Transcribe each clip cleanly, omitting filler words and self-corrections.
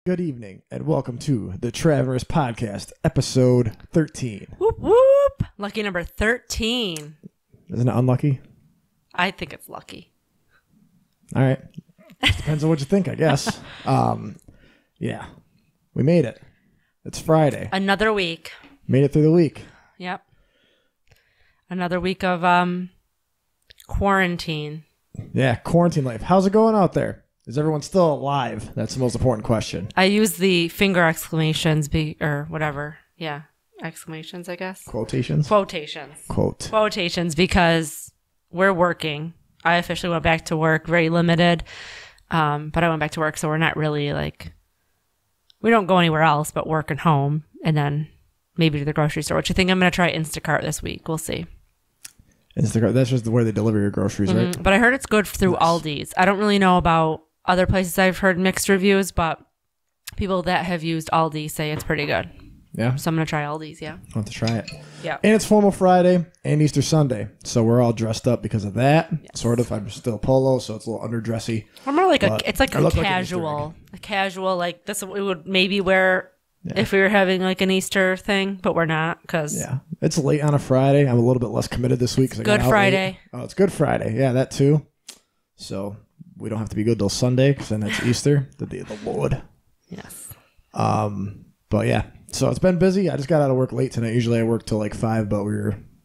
good evening, and welcome to the Traverse Podcast, episode 13. Whoop, whoop. Lucky number 13. Isn't it unlucky? I think it's lucky. All right. Depends on what you think, I guess. Yeah, we made it. It's Friday. Another week. Made it through the week. Yep. Another week of quarantine. Yeah, quarantine life. How's it going out there? Is everyone still alive? That's the most important question. I use the finger exclamations or whatever. Yeah. Exclamations, I guess. Quotations? Quotations. Quotations because we're working. I officially went back to work, very limited. But I went back to work, so we're not really we don't go anywhere else but work and home, and then maybe to the grocery store, which I think I'm going to try Instacart this week. We'll see. Instacart, that's just where they deliver your groceries, right? But I heard it's good through Aldi's. I don't really know about other places. I've heard mixed reviews, but people that have used Aldi say it's pretty good. Yeah. So I'm going to try Aldi's, yeah. I'll have to try it. Yeah. And it's Formal Friday and Easter Sunday, so we're all dressed up because of that. Yes. Sort of. I'm still polo, so it's a little underdressy. Or more like it's like a casual, like this we would maybe wear if we were having like an Easter thing, but we're not because it's late on a Friday. I'm a little bit less committed this week. Good Friday. Oh, it's Good Friday. Yeah, that too. So we don't have to be good till Sunday because then it's Easter, the day of the Lord. Yes. But yeah, so it's been busy. I just got out of work late tonight. Usually I work till like 5, but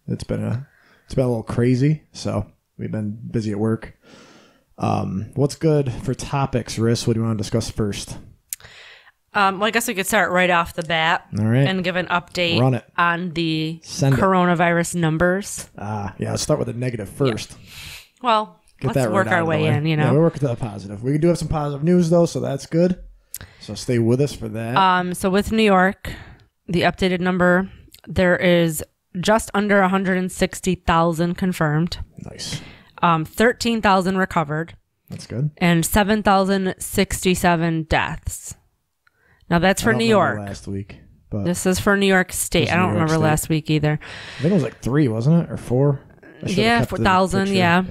it's been a little crazy. So we've been busy at work. What's good for topics, Riss? What do you want to discuss first? Well, I guess we could start right off the bat. All right. And give an update on the coronavirus numbers. Yeah, let's start with the negative first. Yeah. Well, let's work our way in, Yeah, we work to the positive. We do have some positive news, though, so that's good. So stay with us for that. So with New York, the updated number, there is just under 160,000 confirmed. Nice. 13,000 recovered. That's good. And 7,067 deaths. Now that's for New York. Last week, but this is for New York State. I don't remember last week either. I think it was like 3, wasn't it, or 4? Yeah, 4,000. Yeah.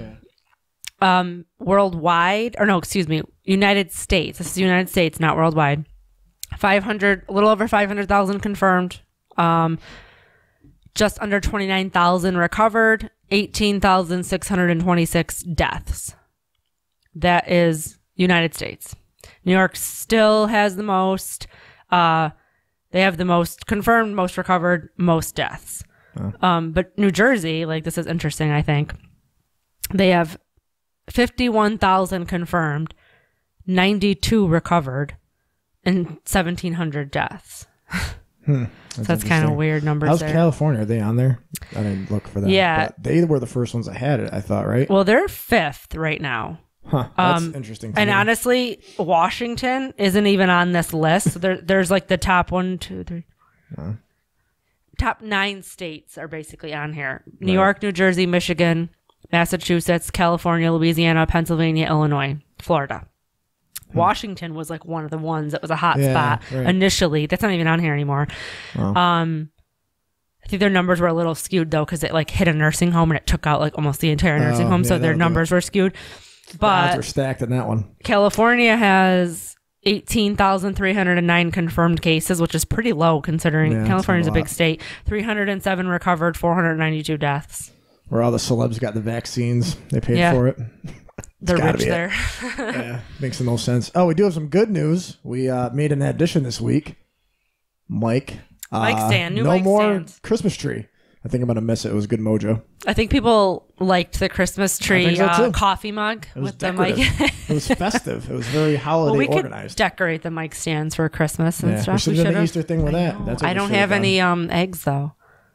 Worldwide, or no, excuse me, United States. This is United States, not worldwide. A little over 500,000 confirmed. Just under 29,000 recovered. 18,626 deaths. That is United States. New York still has the most. They have the most confirmed, most recovered, most deaths. But New Jersey, this is interesting, I think. They have 51,000 confirmed, 92 recovered, and 1,700 deaths. So that's kind of weird numbers. How's there. California? Are they on there? I didn't look for that. Yeah. But they were the first ones that had it, I thought, right? Well, they're 5th right now. Huh. That's interesting. And honestly, Washington isn't even on this list. There's the top 1, 2, 3. Top 9 states are basically on here. New York, New Jersey, Michigan, Massachusetts, California, Louisiana, Pennsylvania, Illinois, Florida. Washington was one of the ones that was a hot spot initially. That's not even on here anymore. I think their numbers were a little skewed though because it hit a nursing home and it took out almost the entire nursing home, so their numbers were skewed. But we're stacked in that one. California has 18,309 confirmed cases, which is pretty low considering California is a big state. 307 recovered, 492 deaths. Where all the celebs got the vaccines, they paid for it. They're rich there. Yeah, makes the most sense. Oh, we do have some good news. We made an addition this week. Mic stand. New mic stands. Christmas tree. I think I'm going to miss it. It was good mojo. I think people liked the Christmas tree coffee mug with decorative. The mic. It was festive. It was very holiday organized. Could decorate the mic stands for Christmas and stuff. We should have an Easter thing with that. That's I don't have any eggs though.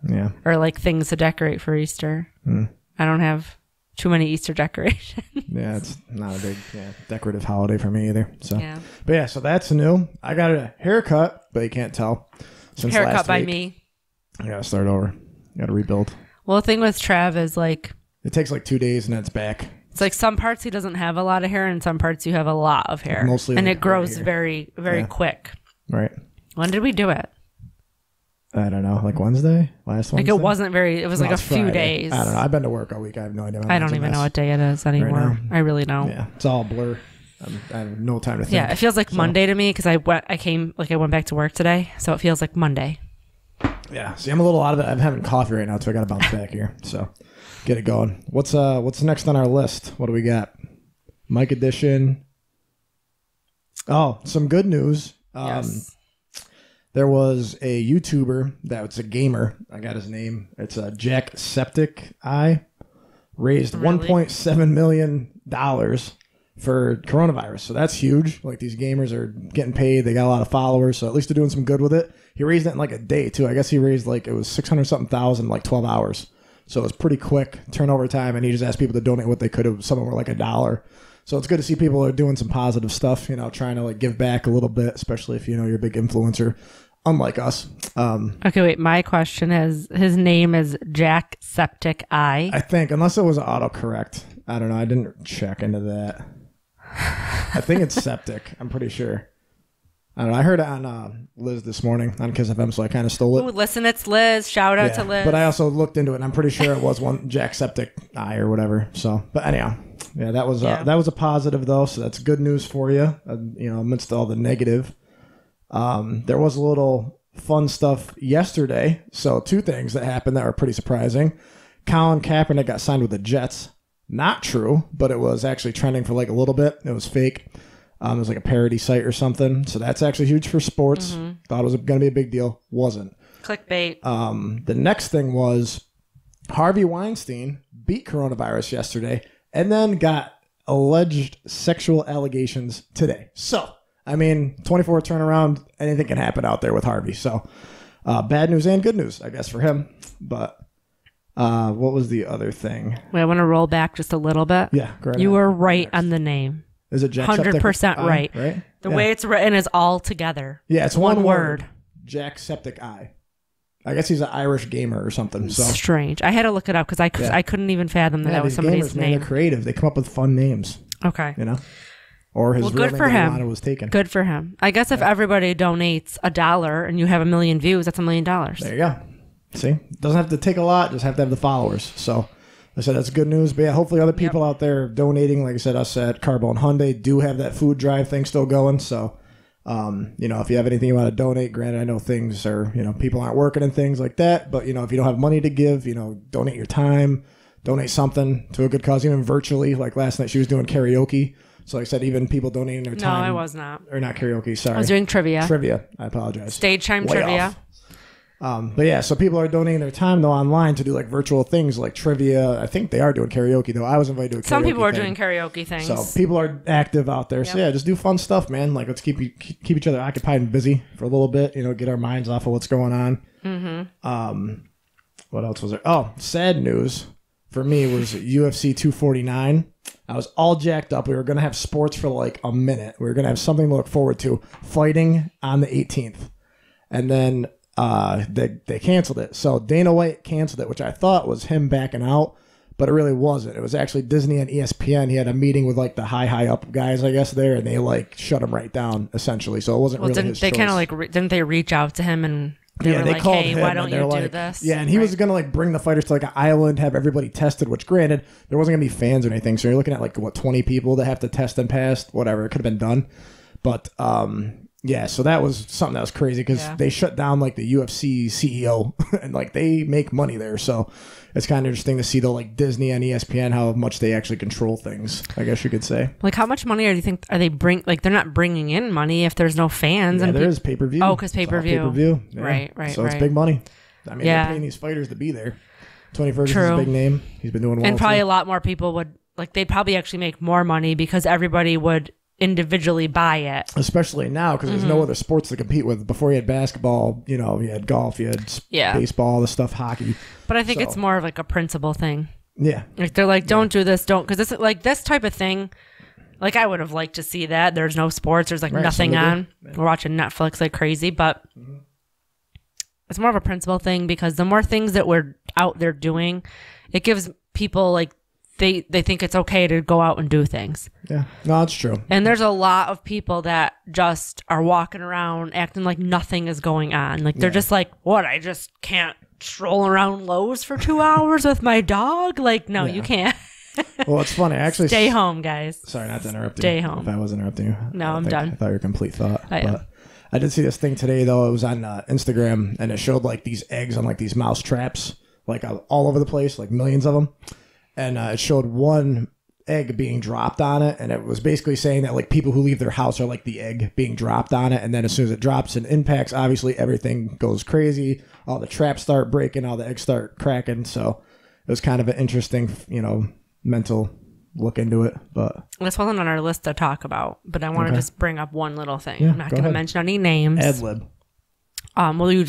Yeah. Or things to decorate for Easter. I don't have too many Easter decorations. Yeah, it's not a big decorative holiday for me either. So, but so that's new. I got a haircut, but you can't tell. Since haircut last by week. me. I gotta start over. Gotta rebuild. Well, the thing with Trav is it takes 2 days and then it's back. It's some parts he doesn't have a lot of hair, and some parts you have a lot of hair. Mostly, and it grows very, very quick. Right. When did we do it? I don't know, Wednesday? Last Wednesday? It wasn't very, it was a few days. I don't know. I've been to work all week. I have no idea. I don't even know what day it is anymore. I really don't. Yeah, it's all blur. I have no time to think. Yeah, it feels like Monday to me because I went back to work today, so it feels like Monday. Yeah, see, I'm a little out of it. I'm having coffee right now, so I got to bounce back here. So get it going. What's next on our list? What do we got? Mike edition. Oh, some good news. Yes. There was a YouTuber that was a gamer. I got his name. It's Jacksepticeye. Raised $1.7 million for coronavirus. So that's huge. Like, these gamers are getting paid. They got a lot of followers. So at least they're doing some good with it. He raised it in like a day too. I guess he raised it was 600 something thousand in like 12 hours. So it was pretty quick turnover time. And he just asked people to donate what they could have. Some were like $1. So it's good to see people are doing some positive stuff, trying to like give back a little bit, especially if, you're a big influencer, unlike us. Okay, wait. My question is, his name is Jacksepticeye. I think, unless it was autocorrect. I don't know. I didn't check into that. I think it's septic. I'm pretty sure. I don't know. I heard it on Liz this morning on Kiss FM, so I kind of stole it. Ooh, listen, it's Liz. Shout out to Liz. But I also looked into it, and I'm pretty sure it was one Jacksepticeye or whatever. So, but anyhow, yeah, that was a positive though. So that's good news for you. Amidst all the negative, there was a little fun stuff yesterday. So 2 things that happened that were pretty surprising. Colin Kaepernick got signed with the Jets. Not true, but it was actually trending for like a little bit. It was fake. It was like a parody site or something. So that's actually huge for sports. Mm-hmm. Thought it was going to be a big deal. Wasn't. Clickbait. The next thing was Harvey Weinstein beat coronavirus yesterday and then got alleged sexual allegations today. So, 24 turnaround, anything can happen out there with Harvey. So, bad news and good news, I guess, for him. But what was the other thing? Wait, I want to roll back just a little bit. Yeah, great. You were right on the name. Is it Jacksepticeye? 100% right. The way it's written is all together. Yeah, it's one word. Jacksepticeye. I guess he's an Irish gamer or something. So strange. I had to look it up because I couldn't even fathom that was somebody's name. They're creative. They come up with fun names. Okay. Or his real good for name him. Was taken. Good for him. I guess if everybody donates $1 and you have 1 million views, that's $1 million. There you go. See, doesn't have to take a lot. Just have to have the followers. So I said that's good news. But yeah, hopefully other people out there donating. Like I said, us at Carbone Hyundai do have that food drive thing still going. So, if you have anything you want to donate, granted, I know things are, people aren't working and things like that. But, if you don't have money to give, donate your time, donate something to a good cause, even virtually. Like last night, she was doing karaoke. So like I said, even people donating their time. No, I was not. Or not karaoke, sorry. I was doing trivia. Trivia. I apologize. Stage time trivia. But yeah, so people are donating their time though online to do like virtual things like trivia. I think they are doing karaoke though. I was invited to a karaoke Some people are thing. doing karaoke things. So people are active out there. Yep. So yeah, just do fun stuff, man. Like let's keep each other occupied and busy for a little bit. Get our minds off of what's going on. Mm-hmm. What else was there? Oh, sad news for me was UFC 249. I was all jacked up. We were going to have sports for like a minute. We were going to have something to look forward to. Fighting on the 18th. And then they canceled it. So Dana White canceled it, which I thought was him backing out, but it really wasn't. It was actually Disney and ESPN. He had a meeting with like the high up guys, I guess, there, and they like shut him right down essentially. So it wasn't really his choice. They kind of like didn't they reach out to him and they were like, hey, why don't you do this? Yeah, and he was going to like bring the fighters to like an island, have everybody tested, which granted, there wasn't going to be fans or anything. So you're looking at like, 20 people that have to test and pass, whatever. It could have been done. But yeah, so that was something that was crazy because they shut down like the UFC CEO and like they make money there. So it's kind of interesting to see though, like Disney and ESPN, how much they actually control things, I guess you could say. Like how much money do you think are they like they're not bringing in money if there's no fans? Yeah, there is pay-per-view. Oh, because pay-per-view. Pay-per-view. Yeah. Right. So it's big money. I mean, they're paying these fighters to be there. Tony Ferguson's a big name. He's been doing well. And probably a lot more people would, like they'd probably actually make more money because everybody would individually buy it, especially now because there's no other sports to compete with. Before you had basketball, you had golf, you had baseball, the stuff, hockey. But I think it's more of like a principle thing. Yeah, like they're like, don't do this, don't, because this like this type of thing. Like I would have liked to see that. There's no sports. There's like nothing on. We're watching Netflix like crazy, but it's more of a principle thing because the more things that we're out there doing, it gives people like. They think it's okay to go out and do things. Yeah, no, that's true. And there's a lot of people that just are walking around acting like nothing is going on. Like they're just like, what? I just can't stroll around Lowe's for 2 hours with my dog? Like, no, you can't. Well, it's funny. Actually, Stay home, guys. Sorry, not to interrupt you. Stay home. If I was interrupting you. No, I'm done. I thought you were complete thought. I am. But I did see this thing today, though. It was on Instagram, and it showed like these eggs on like these mouse traps, like all over the place, like millions of them. And it showed one egg being dropped on it, and it was basically saying that like people who leave their house are like the egg being dropped on it, and then as soon as it drops and impacts, obviously everything goes crazy. All the traps start breaking, all the eggs start cracking. So it was kind of an interesting, mental look into it. But this wasn't on our list to talk about, but I want to just bring up one little thing. Yeah, I'm not going to mention any names. Ad lib. Well, you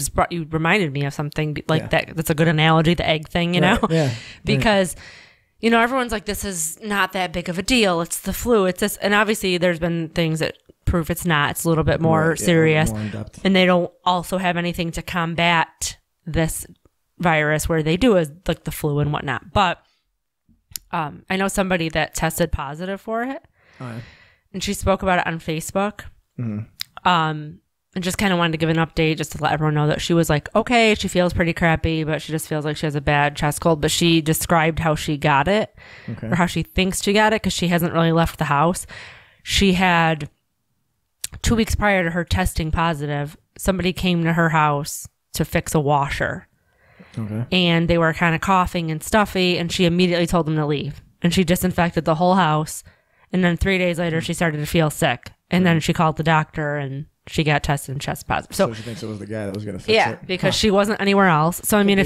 reminded me of something like that. That's a good analogy, the egg thing, you know? Yeah. Because, everyone's like, this is not that big of a deal. It's the flu. It's this. And obviously there's been things that prove it's not. It's a little bit more serious. More in depth. And they don't also have anything to combat this virus where they do is like the flu and whatnot. But I know somebody that tested positive for it. Oh, yeah. And she spoke about it on Facebook. Mm-hmm. And just kind of wanted to give an update just to let everyone know that she was like, okay, she feels pretty crappy, but she just feels like she has a bad chest cold. But she described how she got it or how she thinks she got it because she hasn't really left the house. She had 2 weeks prior to her testing positive, somebody came to her house to fix a washer. Okay. And they were kind of coughing and stuffy, and she immediately told them to leave. And she disinfected the whole house. And then 3 days later, she started to feel sick. And then she called the doctor, and she got tested and chest positive. So she thinks it was the guy that was going to fix it. Because she wasn't anywhere else. So I mean,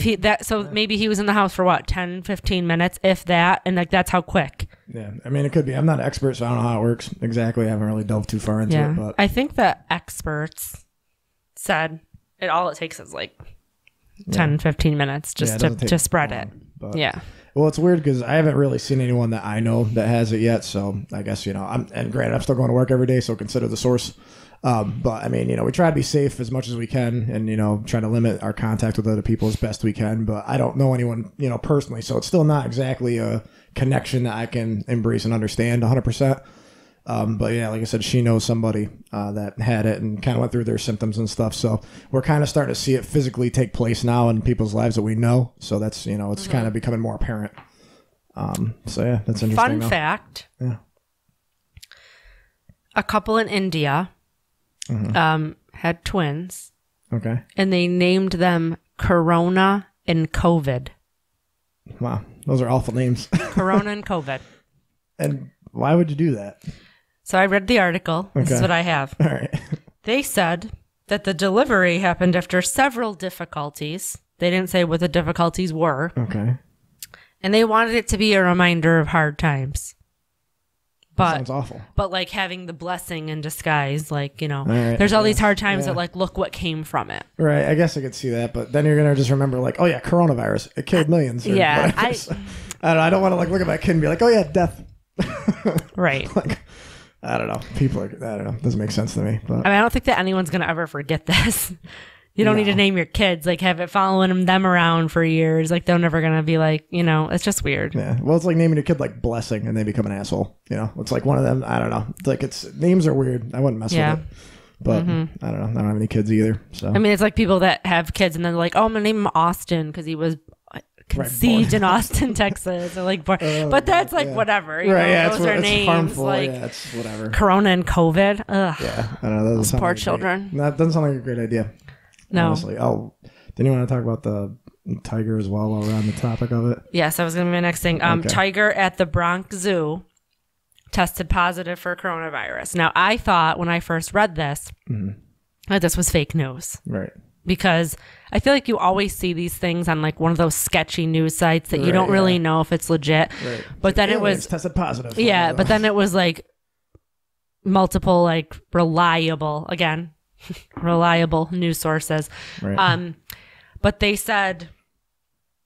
maybe he was in the house for what, 10, 15 minutes, if that, and like that's how quick. Yeah, I mean, it could be. I'm not an expert, so I don't know how it works exactly. I haven't really delved too far into it, but I think that experts said all it takes is like 10, 15 minutes just to spread long, it. But, yeah. Well, it's weird because I haven't really seen anyone that I know that has it yet. So I guess, and granted, I'm still going to work every day, so consider the source. But I mean, we try to be safe as much as we can and, try to limit our contact with other people as best we can. But I don't know anyone, personally. So it's still not exactly a connection that I can embrace and understand 100%. But yeah, like I said, she knows somebody that had it and kind of went through their symptoms and stuff. So we're kind of starting to see it physically take place now in people's lives that we know. So that's, it's kind of becoming more apparent. So yeah, that's interesting. Fun fact. Yeah. A couple in India had twins. Okay. And they named them Corona and COVID. Wow. Those are awful names. Corona and COVID. And why would you do that? So I read the article. This is what I have. All right. They said that the delivery happened after several difficulties. They didn't say what the difficulties were. Okay. And they wanted it to be a reminder of hard times. But that sounds awful. But like having the blessing in disguise, like, right. there's all these hard times that like, look what came from it. Right. I guess I could see that. But then you're going to just remember like, oh yeah, coronavirus. It killed millions. Yeah. I don't know. I don't want to like look at my kid and be like, oh yeah, death. Right. Like, I don't know. People are, I don't know. It doesn't make sense to me. But I mean, I don't think that anyone's going to ever forget this. You don't need to name your kids, like have it following them around for years. Like they're never going to be like, it's just weird. Yeah. Well, it's like naming your kid like Blessing and they become an asshole. It's like one of them. I don't know. It's like names are weird. I wouldn't mess with it. But I don't know. I don't have any kids either. So I mean, it's like people that have kids and then they're like, oh, I'm going to name him Austin because he was conceived in Austin, Texas. Or like, but that's like whatever. Those are names. Harmful. Like it's whatever. Corona and COVID. Ugh. Yeah. I don't know. Those poor children. That doesn't sound like a great idea. No. Honestly. Oh, didn't you want to talk about the tiger as well while we're on the topic of it? Yes, that was going to be my next thing. Tiger at the Bronx Zoo tested positive for coronavirus. Now, I thought when I first read this that this was fake news. Right. Because I feel like you always see these things on like one of those sketchy news sites that you don't really know if it's legit. Right. But then it was tested positive. Yeah, but then it was like multiple like reliable news sources. Right. But they said,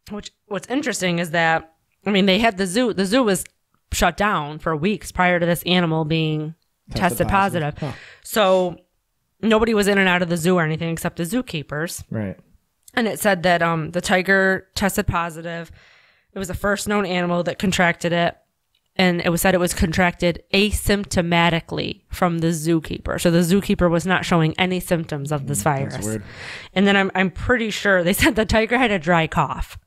what's interesting is that, I mean, they had the zoo was shut down for weeks prior to this animal being tested positive. Huh. So nobody was in and out of the zoo or anything except the zookeepers. Right. And it said that the tiger tested positive. It was the first known animal that contracted it. And it was said it was contracted asymptomatically from the zookeeper. So the zookeeper was not showing any symptoms of this virus. That's weird. And then I'm pretty sure they said the tiger had a dry cough.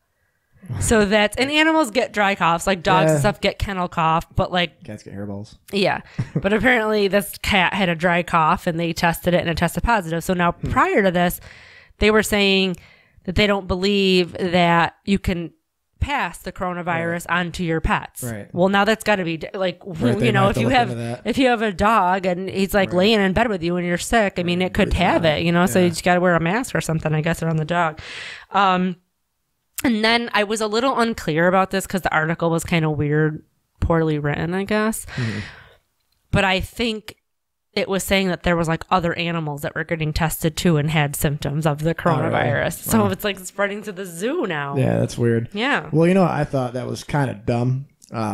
So that's, and animals get dry coughs, like dogs and stuff get kennel cough, but like cats get hairballs. Yeah. But apparently this cat had a dry cough and they tested it and it tested positive. So now prior to this, they were saying that they don't believe that you can pass the coronavirus onto your pets. Right. Well, now that's got to be like, you know, if you have a dog and he's like laying in bed with you and you're sick, I mean, it could have it, you know, so you just got to wear a mask or something, I guess, around the dog. And then I was a little unclear about this because the article was kind of weird, poorly written, I guess. But I think it was saying that there was like other animals that were getting tested too and had symptoms of the coronavirus. So it's like spreading to the zoo now. Yeah, that's weird. Yeah. Well, you know, I thought that was kind of dumb,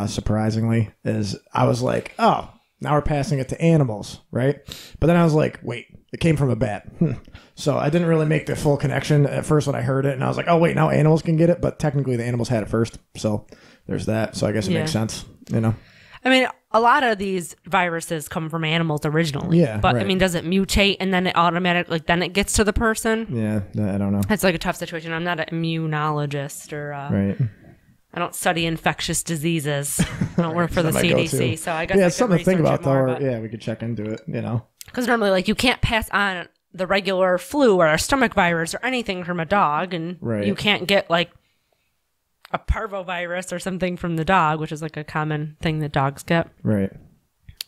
surprisingly, is I was like, oh, now we're passing it to animals, right? But then I was like, wait, it came from a bat. So I didn't really make the full connection at first when I heard it. And I was like, oh, wait, now animals can get it. But technically the animals had it first. So there's that. So I guess it makes sense, you know? I mean, a lot of these viruses come from animals originally. Yeah. But I mean, does it mutate and then it automatically, like, then it gets to the person? Yeah. I don't know. It's like a tough situation. I'm not an immunologist or right. I don't study infectious diseases. I don't work for the CDC. So I guess it's something to think about, though. We could check into it, you know? Because normally, like, you can't pass on the regular flu or a stomach virus or anything from a dog. And you can't get, like, a parvovirus or something from the dog, which is, like, a common thing that dogs get. Right.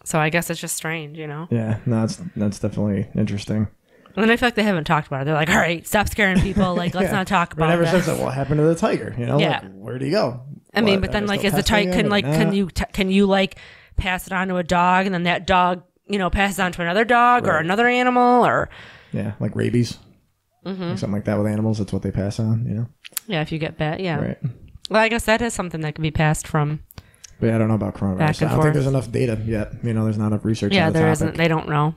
So I guess it's just strange, you know? Yeah. No, that's definitely interesting. And then I feel like they haven't talked about it. They're like, all right, stop scaring people. Like, let's not talk about it. Ever since what happened to the tiger, you know? Yeah. Like, where'd he go? I mean, but then, like, is the tiger, can you, like, pass it on to a dog and then that dog, you know, passes on to another dog or another animal or... Yeah, like rabies. Like something like that with animals. That's what they pass on, you know? Yeah, if you get bit, yeah. Right. Well, I guess that is something that can be passed from... But yeah, I don't know about coronavirus. I don't think there's enough data yet. You know, there's not enough research on the topic. Yeah, there isn't. They don't know.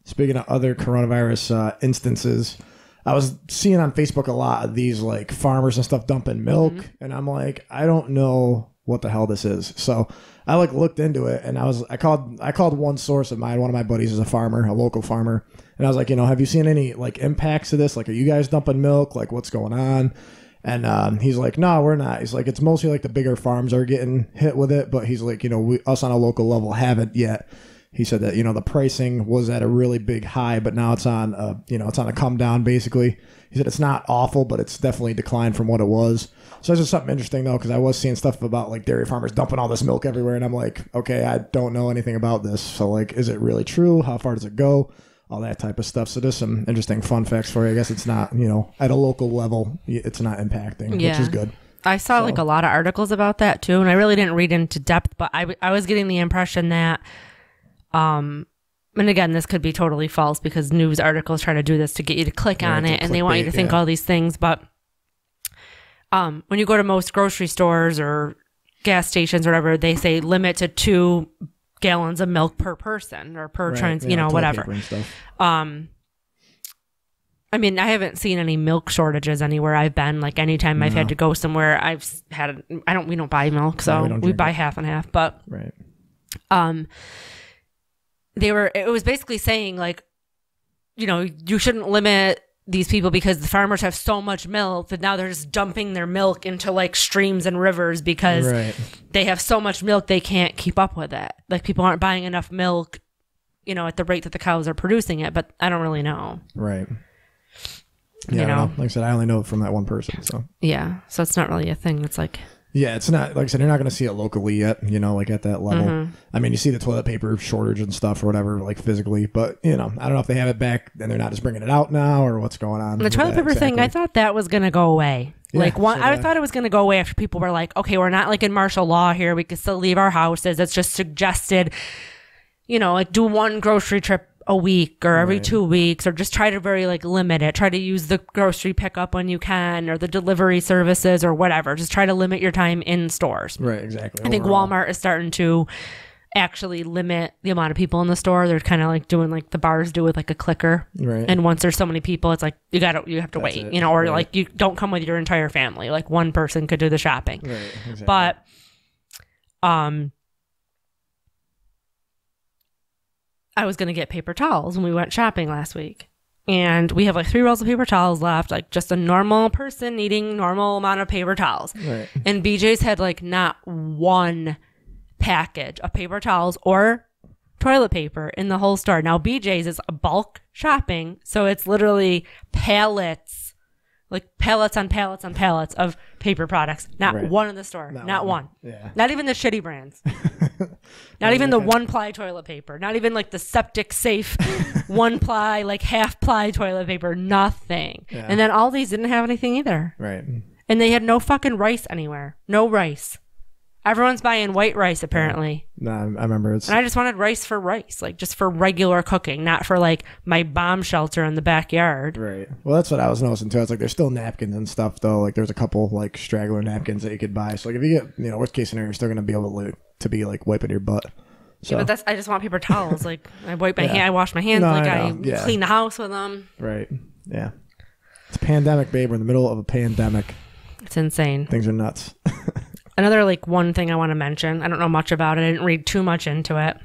Speaking of other coronavirus instances, I was seeing on Facebook a lot of these like farmers and stuff dumping milk, and I'm like, I don't know what the hell this is. So I like looked into it, and I called one source of mine. One of my buddies is a farmer, a local farmer, and I was like, you know, have you seen any like impacts of this? Like, are you guys dumping milk? Like, what's going on? And he's like, no, we're not. He's like, it's mostly like the bigger farms are getting hit with it, but he's like, you know, us on a local level haven't yet. He said that, you know, the pricing was at a really big high, but now it's on a come down basically. He said it's not awful, but it's definitely declined from what it was. So it's just something interesting though, because I was seeing stuff about like dairy farmers dumping all this milk everywhere, and I'm like, okay, I don't know anything about this. So like, is it really true? How far does it go? All that type of stuff. So there's some interesting fun facts for you. I guess it's not, you know, at a local level, it's not impacting, which is good. I saw like a lot of articles about that too, and I really didn't read into depth, but I was getting the impression that and again, this could be totally false because news articles try to do this to get you to click on it and they want you to think all these things. But when you go to most grocery stores or gas stations or whatever, they say limit to 2 gallons of milk per person or per you know, whatever. I mean, I haven't seen any milk shortages anywhere I've been. Like anytime I've had to go somewhere, we don't buy milk, so we buy half and half. But it was basically saying like, you know, you shouldn't limit these people because the farmers have so much milk that now they're just dumping their milk into like streams and rivers because they have so much milk they can't keep up with it. Like people aren't buying enough milk, you know, at the rate that the cows are producing it, but I don't really know. Right. Yeah, you know? Like I said, I only know it from that one person. So yeah, so it's not really a thing. It's like... Yeah, it's not, like I said, you're not going to see it locally yet, you know, like at that level. I mean, you see the toilet paper shortage and stuff or whatever, like physically, but, you know, I don't know if they have it back and they're not just bringing it out now or what's going on. The toilet paper thing, I thought that was going to go away. Yeah, like, I thought it was going to go away after people were like, okay, we're not like in martial law here. We can still leave our houses. It's just suggested, you know, like do one grocery trip a week or every 2 weeks, or just try to very like limit it. Try to use the grocery pickup when you can, or the delivery services or whatever. Just try to limit your time in stores. Right, exactly. I think Walmart is starting to actually limit the amount of people in the store. They're kind of like doing like the bars do with like a clicker. Right. And once there's so many people, it's like you have to wait, you know, or like you don't come with your entire family. Like one person could do the shopping. Right, exactly. But I was going to get paper towels when we went shopping last week. and we have like 3 rolls of paper towels left, like just a normal person needing normal amount of paper towels. Right. And BJ's had like not one package of paper towels or toilet paper in the whole store. Now BJ's is a bulk shopping, so it's literally pallets, like pallets on pallets on pallets of paper products. Not one in the store. Not one. Yeah. Not even the shitty brands. Not even the 1-ply toilet paper. Not even like the septic safe 1-ply, like half-ply toilet paper. Nothing. Yeah. And then all these didn't have anything either. Right. And they had no fucking rice anywhere. No rice. Everyone's buying white rice, apparently. No, I remember. And I just wanted rice, like just for regular cooking, not for like my bomb shelter in the backyard. Right. Well, that's what I was noticing too. It's like there's still napkins and stuff though. Like there's a couple like straggler napkins that you could buy. So like if you get, worst case scenario, you're still gonna be able to be like wiping your butt. So. Yeah, but I just want paper towels. Like I wipe my hand, I wash my hands, I clean the house with them. Right. Yeah. It's a pandemic, babe. We're in the middle of a pandemic. It's insane. Things are nuts. Another like one thing I want to mention, I don't know much about it. I didn't read too much into it.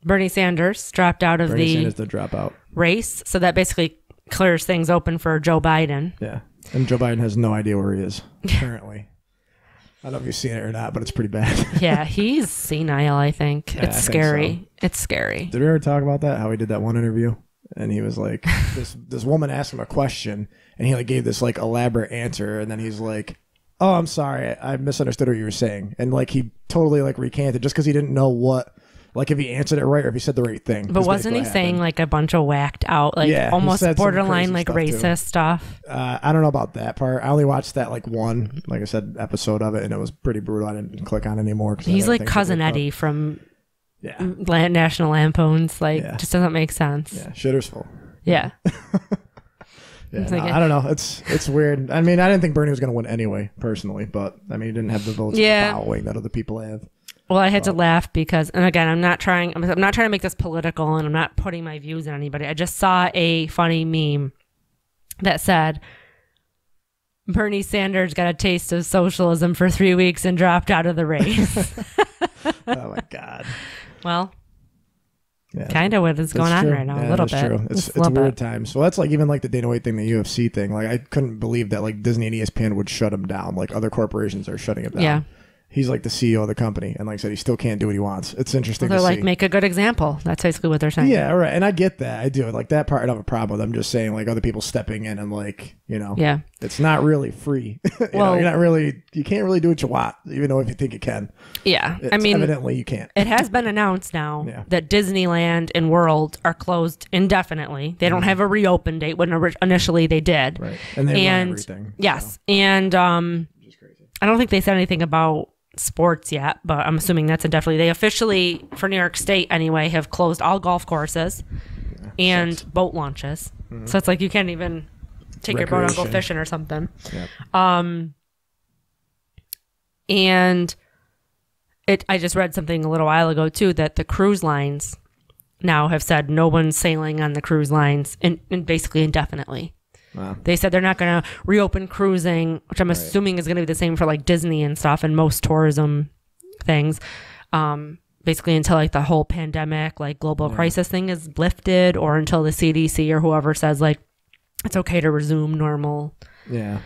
Bernie Sanders dropped out of Bernie Sanders did drop out. Race. So that basically clears things open for Joe Biden. Yeah. And Joe Biden has no idea where he is currently. I don't know if you've seen it or not, but it's pretty bad. Yeah, he's senile, I think. Yeah, it's scary. So. It's scary. Did we ever talk about that? How he did that one interview? And he was like, this woman asked him a question, and he like gave this like elaborate answer, and then he's like, oh, I'm sorry, I misunderstood what you were saying. And like he totally like recanted just because he didn't know what, like if he answered it right or if he said the right thing. But wasn't he saying like a bunch of whacked out, like almost borderline like racist stuff? I don't know about that part. I only watched that like one, like I said, episode of it, and it was pretty brutal. I didn't click on it anymore. He's like Cousin Eddie from National Lampoons. Like just doesn't make sense. Yeah, shitter's full. Yeah. Yeah, no, I don't know. It's weird. I mean, I didn't think Bernie was going to win anyway, personally, but I mean, he didn't have the votes following that other people have. Well, I had to laugh because, and again, I'm not trying to make this political, and I'm not putting my views on anybody. I just saw a funny meme that said Bernie Sanders got a taste of socialism for 3 weeks and dropped out of the race. Oh my God. Well. Yeah, kind of what is going on right now, a little bit. True. It's weird times. So that's like even like the Dana White thing, the UFC thing. Like I couldn't believe that like Disney and ESPN would shut him down. Like other corporations are shutting him down. Yeah. He's like the CEO of the company, and like I said, he still can't do what he wants. It's interesting. Well, they're like, make a good example. That's basically what they're saying. Yeah, right. And I get that. I do. Like that part, I don't have a problem with. I'm just saying, like other people stepping in and like it's not really free. You can't really do what you want, even though if you think you can. Yeah, I mean, evidently you can't. It has been announced now that Disneyland and World are closed indefinitely. They don't have a reopen date when initially they did. Right, and they run everything. Yes, and I don't think they said anything about sports yet, but I'm assuming that's indefinitely. They officially, for New York State anyway, have closed all golf courses and boat launches. Mm-hmm. So it's like you can't even take your boat and go fishing or something. Yep. And I just read something a little while ago too that the cruise lines now have said no one's sailing on the cruise lines and basically indefinitely. Wow. They said they're not going to reopen cruising, which I'm assuming is going to be the same for like Disney and stuff and most tourism things, basically until like the whole pandemic, like global crisis thing is lifted, or until the CDC or whoever says like it's okay to resume normal. Yeah.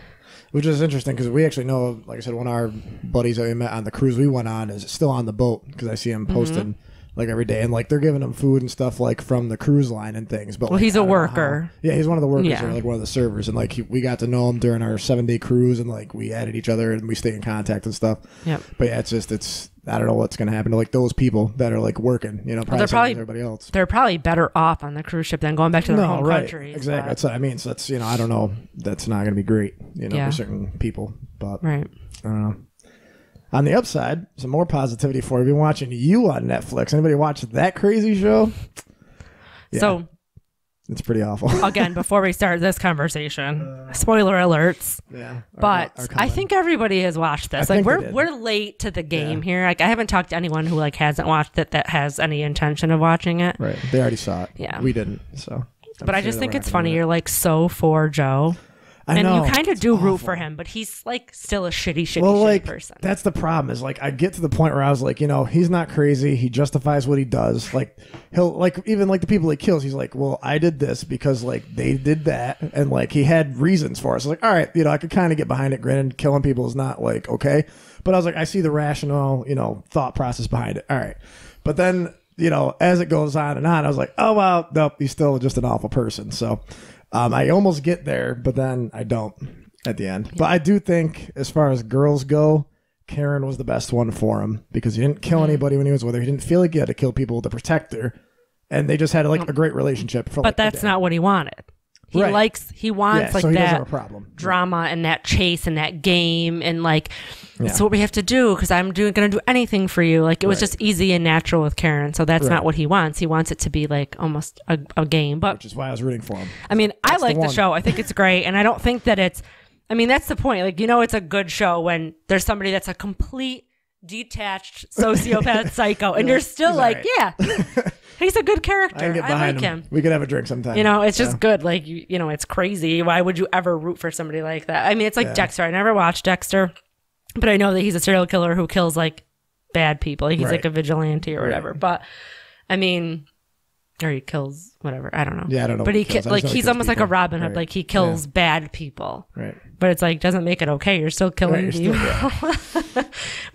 Which is interesting because we actually know, like I said, one of our buddies that we met on the cruise we went on is still on the boat because I see him posting like every day, and like they're giving him food and stuff like from the cruise line and things. But well, he's a worker. Yeah, he's one of the workers or like one of the servers, and like we got to know him during our 7-day cruise, and like we added each other and we stay in contact and stuff. Yeah. But yeah, it's I don't know what's gonna happen to like those people that are like working. Probably everybody else. They're probably better off on the cruise ship than going back to their home countries. Exactly. That's what I mean. So that's I don't know. That's not gonna be great. For certain people. But I don't know. On the upside, some more positivity for you. I've been watching You on Netflix. Anybody watch that crazy show? Yeah. So it's pretty awful. Again, before we start this conversation, spoiler alerts. Yeah. But I think everybody has watched this. Like we're late to the game here. Like I haven't talked to anyone who like hasn't watched it that has any intention of watching it. Right. They already saw it. Yeah. We didn't. So. But I just think it's funny. You're like so for Joe. I know. you kind of do root awful. for him, but he's like still a shitty like, person. That's the problem is like I get to the point where I was like, he's not crazy. He justifies what he does. Like he'll like even like the people he kills, he's like, well, I did this because like they did that, and like he had reasons for it. So like, all right, I could kind of get behind it. Granted, killing people is not like okay, but I was like, I see the rational, thought process behind it. All right, but then as it goes on and on, I was like, oh well, nope, he's still just an awful person. So I almost get there, but then I don't at the end. But I do think, as far as girls go, Karen was the best one for him because he didn't kill anybody when he was with her. He didn't feel like he had to kill people to protect her, and they just had like a great relationship. For, but that's not what he wanted. He wants like so he doesn't that have a problem. drama and that chase and that game and like it's what we have to do because I'm going to do anything for you. Like it was just easy and natural with Karen. So that's not what he wants. He wants it to be like almost a game. But which is why I was rooting for him. I mean, I like the show. I think it's great, and I don't think that it's. I mean, that's the point. Like it's a good show when there's somebody that's a complete detached sociopath psycho, and you're still like, yeah. He's a good character. I like him. We could have a drink sometime. It's just good. Like, it's crazy. Why would you ever root for somebody like that? I mean, it's like Dexter. I never watched Dexter, but I know that he's a serial killer who kills like bad people. Like, he's like a vigilante or whatever. But I mean, or he kills whatever. I don't know. Yeah, I don't know. But he's almost like a Robin Hood. Like he kills bad people. Right. But it's like doesn't make it okay. You're still killing people.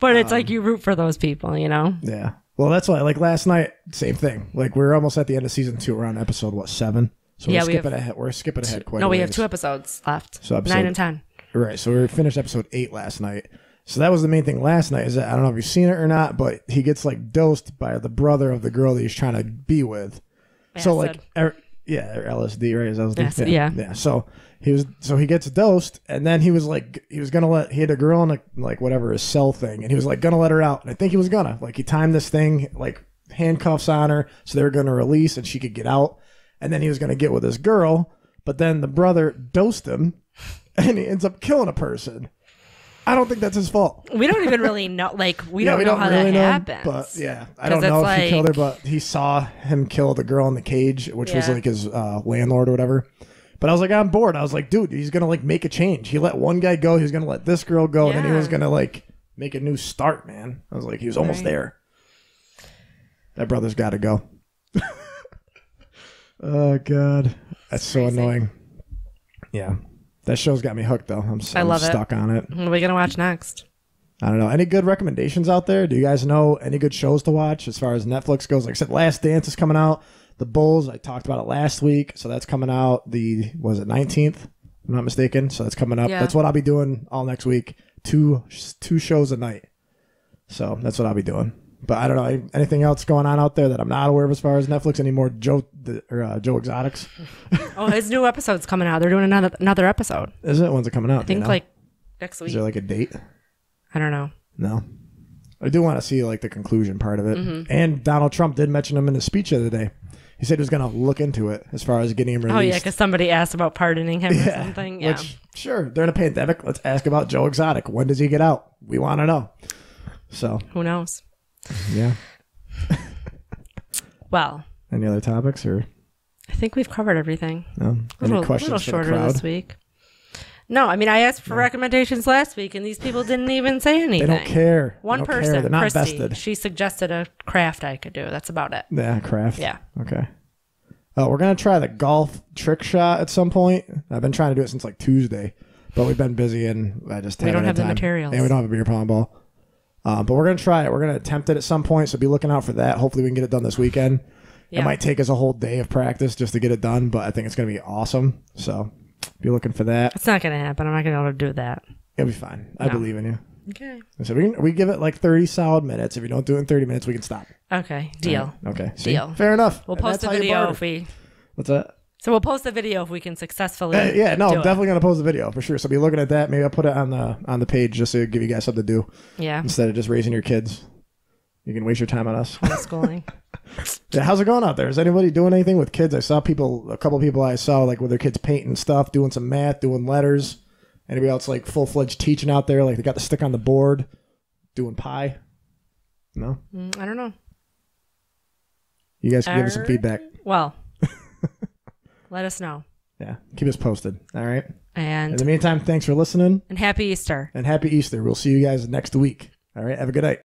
But it's like you root for those people. Yeah. Well, that's why, like last night, same thing. Like we're almost at the end of season 2. We're on episode 7. So we're skipping ahead. We're skipping ahead quite. No, we have 2 episodes left. So 9 and 10. Right. So we finished episode 8 last night. So that was the main thing last night. Is that I don't know if you've seen it or not, but he gets like dosed by the brother of the girl that he's trying to be with. Acid. So like, LSD, right? Is LSD? Acid, yeah. So he gets dosed, and then he was gonna he had a girl in like whatever his cell thing, and he was like gonna let her out, and I think he was gonna he timed this thing like handcuffs on her, so they were gonna release and she could get out, and then he was gonna get with this girl, but then the brother dosed him, and he ends up killing a person. I don't think that's his fault. We don't even really know. Like, we don't know how really that happens. But yeah, I don't know if he killed her, but he saw him kill the girl in the cage, which was like his landlord or whatever. But I was like, I'm bored. I was like, dude, he's going to make a change. He let one guy go. He was going to let this girl go. And then he was going to make a new start, man. I was like, he was almost there. That brother's got to go. Oh, God. That's so annoying. Yeah. That show's got me hooked, though. I'm stuck on it. What are we going to watch next? I don't know. Any good recommendations out there? Do you guys know any good shows to watch as far as Netflix goes? Like I said, Last Dance is coming out. The Bulls, I talked about it last week. So that's coming out was it 19th? If I'm not mistaken. So that's coming up. Yeah. That's what I'll be doing all next week. Two shows a night. So that's what I'll be doing. But I don't know. Anything else going on out there that I'm not aware of as far as Netflix? Any more Joe Exotics? Oh, his new episode's coming out. They're doing another episode. Is it? When's it coming out? I think like next week. Is there like a date? I don't know. No. I do want to see like the conclusion part of it. Mm-hmm. And Donald Trump did mention him in his speech the other day. He said he was going to look into it as far as getting him released. Oh, yeah, because somebody asked about pardoning him or something. Yeah. Which, sure, during a pandemic, let's ask about Joe Exotic. When does he get out? We want to know. So who knows? Yeah. Well. Any other topics? Or I think we've covered everything. No? Any questions? A little shorter this week. No, I mean, I asked for recommendations last week, and these people didn't even say anything. They don't care. One person, They're not Christy, vested. she suggested a craft I could do. That's about it. Yeah, craft. Yeah. Okay. We're going to try the golf trick shot at some point. I've been trying to do it since like Tuesday, but we've been busy, and I just we don't have the materials. And we don't have a beer pong ball. But we're going to try it. We're going to attempt it at some point, so be looking out for that. Hopefully we can get it done this weekend. Yeah. It might take us a whole day of practice just to get it done, but I think it's going to be awesome. So be looking for that. It's not going to happen. I'm not going to be able to do that. It'll be fine. I believe in you. Okay. So we give it like 30 solid minutes. If you don't do it in 30 minutes, we can stop. Okay. Deal. Right. Okay. See? Deal. Fair enough. We'll post a video if we... What's that? So we'll post a video if we can successfully I'm definitely going to post a video for sure. So be looking at that. Maybe I'll put it on the page just to give you guys something to do. Yeah. Instead of just raising your kids. You can waste your time on us. Homeschooling. Yeah, how's it going out there? Is anybody doing anything with kids? I saw a couple people I saw like with their kids painting stuff, doing some math, doing letters. Anybody else like full-fledged teaching out there? Like they got the stick on the board, doing pie? No? I don't know. You guys can give us some feedback. Well, let us know. Yeah, keep us posted. All right. And in the meantime, thanks for listening. happy Easter. And happy Easter. We'll see you guys next week. All right. Have a good night.